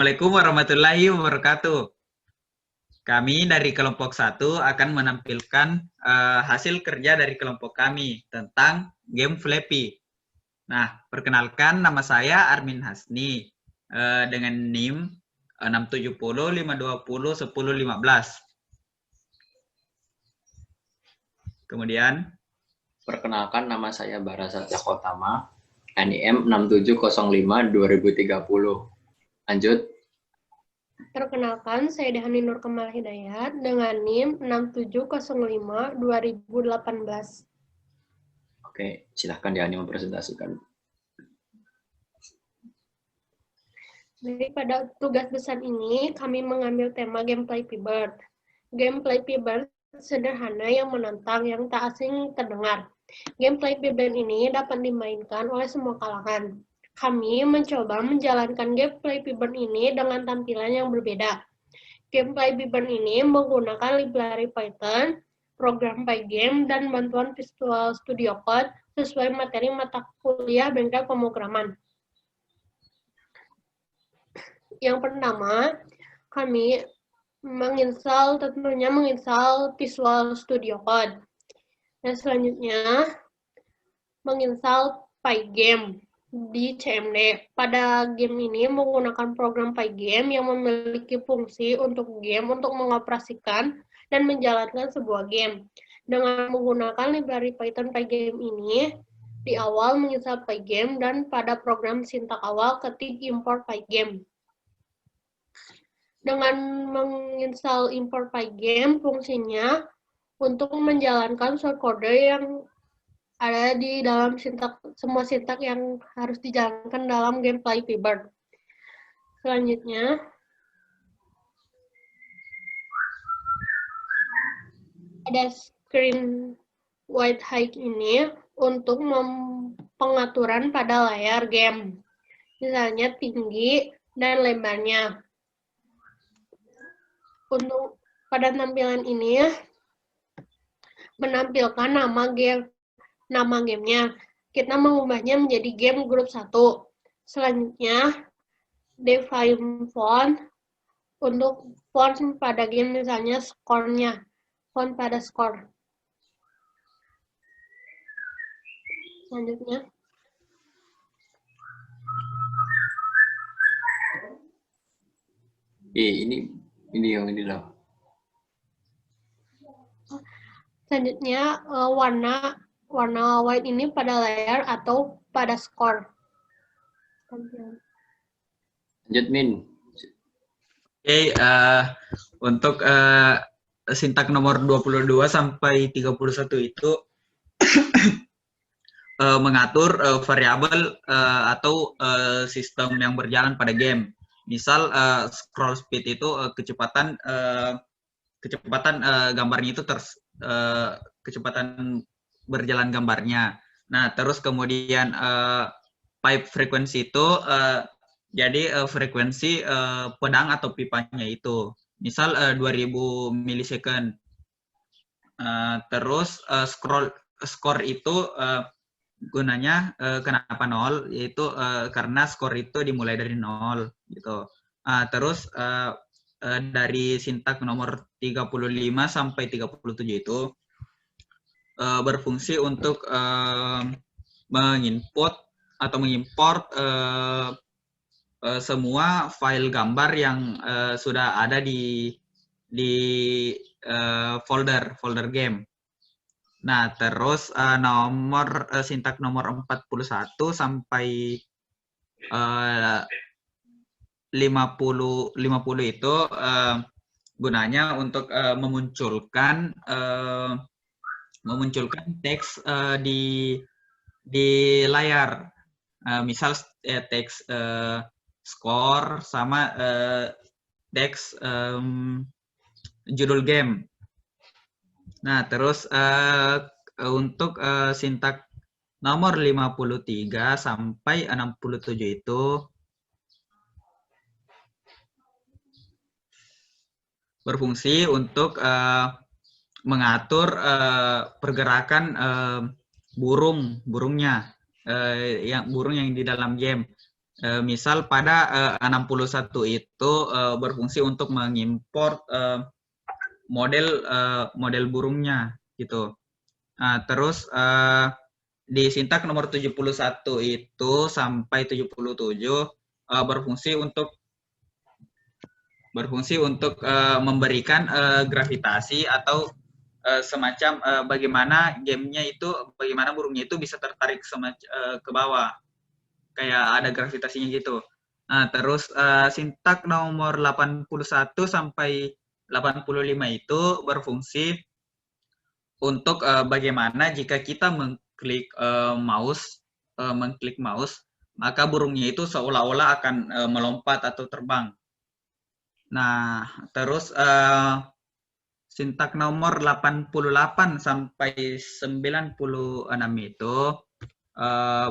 Assalamualaikum warahmatullahi wabarakatuh. Kami dari kelompok 1 akan menampilkan hasil kerja dari kelompok kami tentang game Flappy. Nah, perkenalkan nama saya Armin Hasni dengan NIM 670 520 1015. Kemudian, perkenalkan nama saya Bara Satya Kotama, NIM 6705 2030. Lanjut. Perkenalkan, saya Dehani Nur Kemal Hidayat dengan NIM 6705 2018. Oke, silahkan Dehani mempresentasikan. Daripada tugas besar ini, kami mengambil tema game Flappy Bird. Game Flappy Bird sederhana yang menantang, yang tak asing terdengar. Game Flappy Bird ini dapat dimainkan oleh semua kalangan. Kami mencoba menjalankan game Flappy Bird ini dengan tampilan yang berbeda. Game Flappy Bird ini menggunakan library Python, program Pygame, dan bantuan Visual Studio Code sesuai materi mata kuliah bengkel pemrograman. Yang pertama, kami tentunya menginstal Visual Studio Code. Dan selanjutnya, menginstal Pygame di CMD. Pada game ini menggunakan program Pygame yang memiliki fungsi untuk mengoperasikan dan menjalankan sebuah game. Dengan menggunakan library Python Pygame ini, di awal menginstal Pygame dan pada program sintak awal ketik import Pygame. Dengan menginstal import Pygame, fungsinya untuk menjalankan shortcode yang ada di dalam semua sintak yang harus dijalankan dalam game Flappy Bird. Selanjutnya, ada screen wide height ini untuk pengaturan pada layar game, misalnya tinggi dan lebarnya. Untuk pada tampilan ini menampilkan nama gamenya. Kita mengubahnya menjadi game grup 1. Selanjutnya, define font untuk font pada game, misalnya skornya, font pada skor. Selanjutnya, ini yang ini loh. Selanjutnya, warna white ini pada layar atau pada skor. Lanjut, Min. Oke, untuk sintak nomor 22 sampai 31 itu mengatur variabel atau sistem yang berjalan pada game. Misal scroll speed itu kecepatan gambarnya itu kecepatan berjalan gambarnya. Nah, terus kemudian pipe frequency itu jadi frekuensi pedang atau pipanya itu. Misal 2000 milisecond. Terus skor itu gunanya kenapa 0, yaitu karena skor itu dimulai dari 0 gitu. Terus dari sintak nomor 35 sampai 37 itu berfungsi untuk menginput atau mengimport semua file gambar yang sudah ada di folder game. Nah, terus sintak nomor 41 sampai 50 itu gunanya untuk memunculkan teks di layar. Misal teks skor sama teks judul game. Nah, terus untuk sintak nomor 53 sampai 67 itu berfungsi untuk mengatur pergerakan burung yang di dalam game. Misal pada 61 itu berfungsi untuk mengimport model burungnya gitu. Nah, terus di sintak nomor 71 itu sampai 77 berfungsi untuk memberikan gravitasi atau semacam bagaimana bagaimana burungnya itu bisa tertarik ke bawah, kayak ada gravitasinya gitu. Nah, terus sintak nomor 81 sampai 85 itu berfungsi untuk bagaimana jika kita mengklik mouse, maka burungnya itu seolah-olah akan melompat atau terbang. Nah, terus sintak nomor 88 sampai 96 itu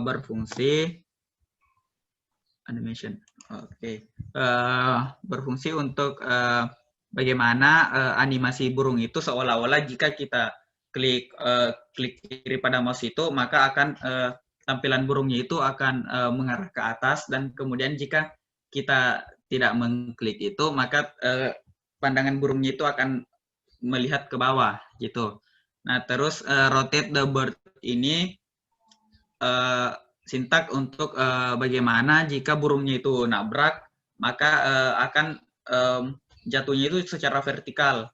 berfungsi animation. Oke. Berfungsi untuk bagaimana animasi burung itu seolah-olah jika kita klik kiri pada mouse itu, maka akan tampilan burungnya itu akan mengarah ke atas, dan kemudian jika kita tidak mengklik itu, maka pandangan burungnya itu akan melihat ke bawah gitu. Nah, terus rotate the bird ini sintak untuk bagaimana jika burungnya itu nabrak, maka akan jatuhnya itu secara vertikal.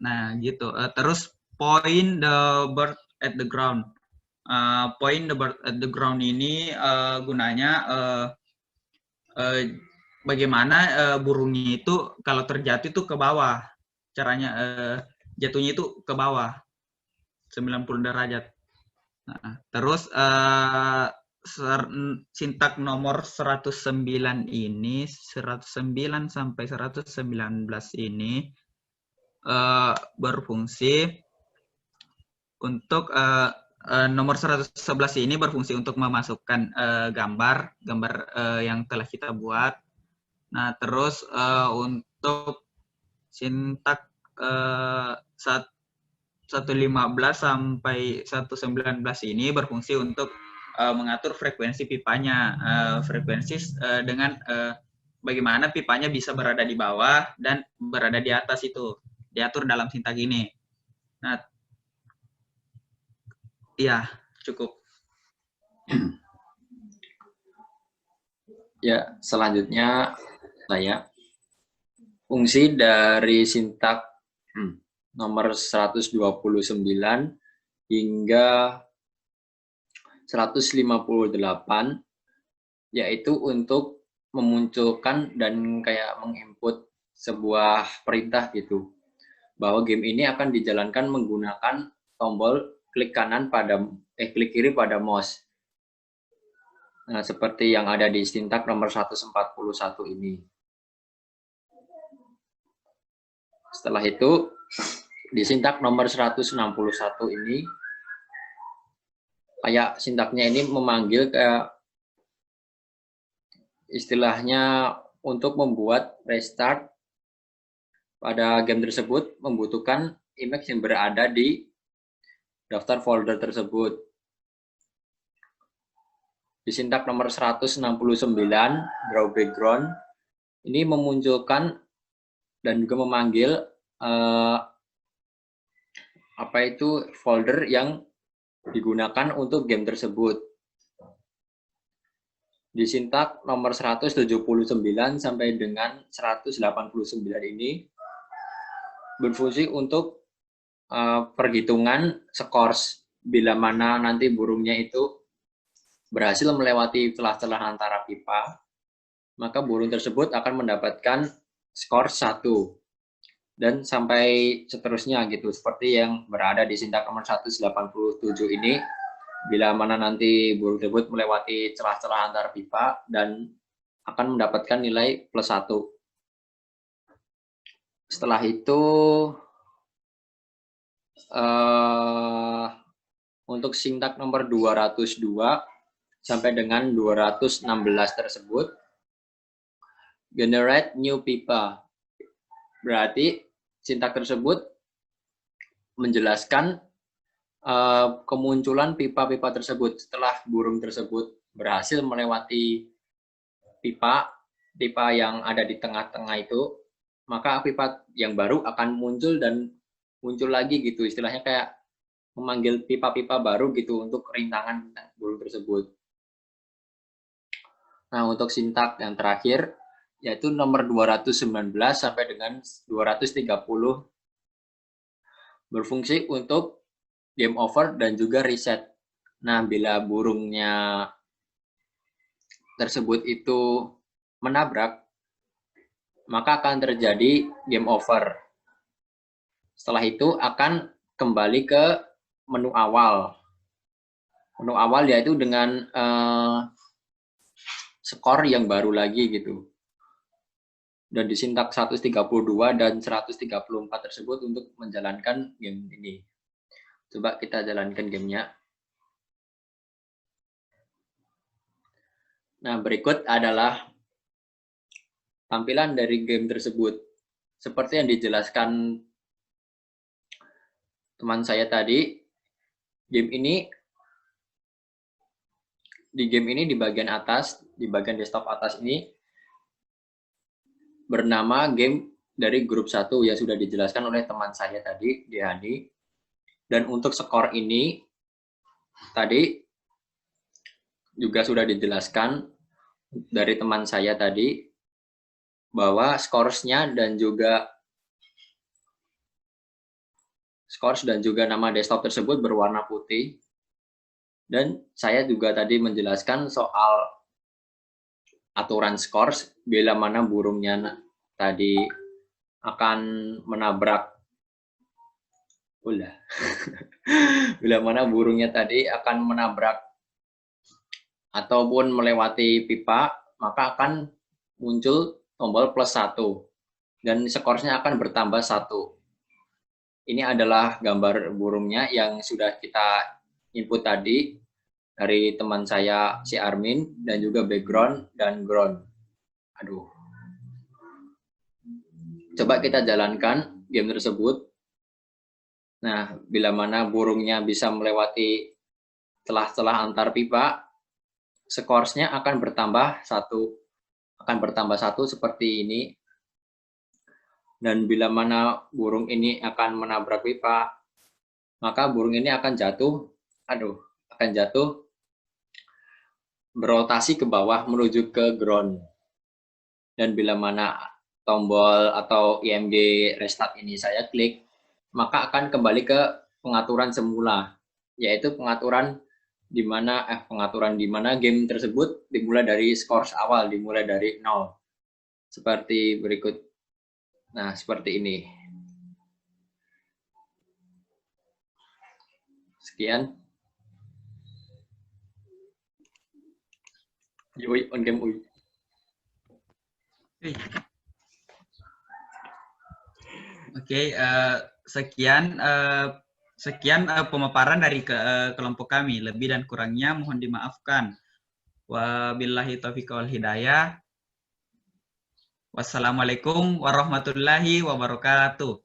Nah, gitu. Terus point the bird at the ground. Point the bird at the ground ini gunanya bagaimana burungnya itu kalau terjatuh itu ke bawah. Caranya jatuhnya itu ke bawah 90 derajat. Nah, terus sintak nomor 109 ini, 109 sampai 119 ini berfungsi untuk nomor 111 ini berfungsi untuk memasukkan gambar yang telah kita buat. Nah, terus untuk sintak 115 sampai 119 ini berfungsi untuk mengatur frekuensi pipanya, dengan bagaimana pipanya bisa berada di bawah dan berada di atas, itu diatur dalam sintak ini. Nah, iya, cukup. Ya, selanjutnya saya fungsi dari sintak nomor 129 hingga 158, yaitu untuk memunculkan dan kayak menginput sebuah perintah gitu, bahwa game ini akan dijalankan menggunakan tombol klik kiri pada mouse. Nah, seperti yang ada di sintak nomor 141 ini. Setelah itu, di sintak nomor 161 ini, kayak sintaknya ini memanggil kayak istilahnya untuk membuat restart pada game tersebut membutuhkan image yang berada di daftar folder tersebut. Di sintak nomor 169, draw background, ini memunculkan dan juga memanggil folder yang digunakan untuk game tersebut. Di sintak nomor 179 sampai dengan 189 ini berfungsi untuk perhitungan skors, bila mana nanti burungnya itu berhasil melewati celah-celah antara pipa, maka burung tersebut akan mendapatkan skor 1 dan sampai seterusnya gitu, seperti yang berada di sintak nomor 187 ini, bila mana nanti burung tersebut melewati celah-celah antar pipa dan akan mendapatkan nilai +1. Setelah itu untuk sintak nomor 202 sampai dengan 216 tersebut, generate new pipa. Berarti sintak tersebut menjelaskan kemunculan pipa-pipa tersebut setelah burung tersebut berhasil melewati pipa yang ada di tengah-tengah itu, maka pipa yang baru akan muncul dan muncul lagi gitu. Istilahnya kayak memanggil pipa-pipa baru gitu untuk rintangan burung tersebut. Nah, untuk sintak yang terakhir, yaitu nomor 219 sampai dengan 230, berfungsi untuk game over dan juga reset. Nah, bila burungnya tersebut itu menabrak, maka akan terjadi game over. Setelah itu akan kembali ke menu awal. Menu awal yaitu dengan skor yang baru lagi gitu. Dan disintak 132 dan 134 tersebut untuk menjalankan game ini. Coba kita jalankan gamenya. Nah, berikut adalah tampilan dari game tersebut. Seperti yang dijelaskan teman saya tadi, di game ini di bagian atas, di bagian desktop atas ini, bernama game dari grup 1 yang sudah dijelaskan oleh teman saya tadi, Dehani. Dan untuk skor ini, tadi juga sudah dijelaskan dari teman saya tadi, bahwa skors dan juga nama desktop tersebut berwarna putih. Dan saya juga tadi menjelaskan soal aturan skors bila mana burungnya tadi akan menabrak bila mana burungnya tadi akan menabrak ataupun melewati pipa, maka akan muncul tombol +1 dan skorsnya akan bertambah 1. Ini adalah gambar burungnya yang sudah kita input tadi dari teman saya si Armin, dan juga background dan ground. Coba kita jalankan game tersebut. Nah, bila mana burungnya bisa melewati celah-celah antar pipa, skorsnya akan bertambah 1 seperti ini. Dan bila mana burung ini akan menabrak pipa, maka burung ini akan jatuh berotasi ke bawah menuju ke ground. Dan bila mana tombol atau IMG restart ini saya klik, maka akan kembali ke pengaturan semula, yaitu pengaturan di mana game tersebut dimulai dari skor awal, dimulai dari 0. Seperti berikut. Nah, seperti ini. Sekian. Yoi, on game Uy. Oke, sekian pemaparan dari kelompok kami. Lebih dan kurangnya mohon dimaafkan. Wabillahi taufiq wal hidayah. Wassalamualaikum warahmatullahi wabarakatuh.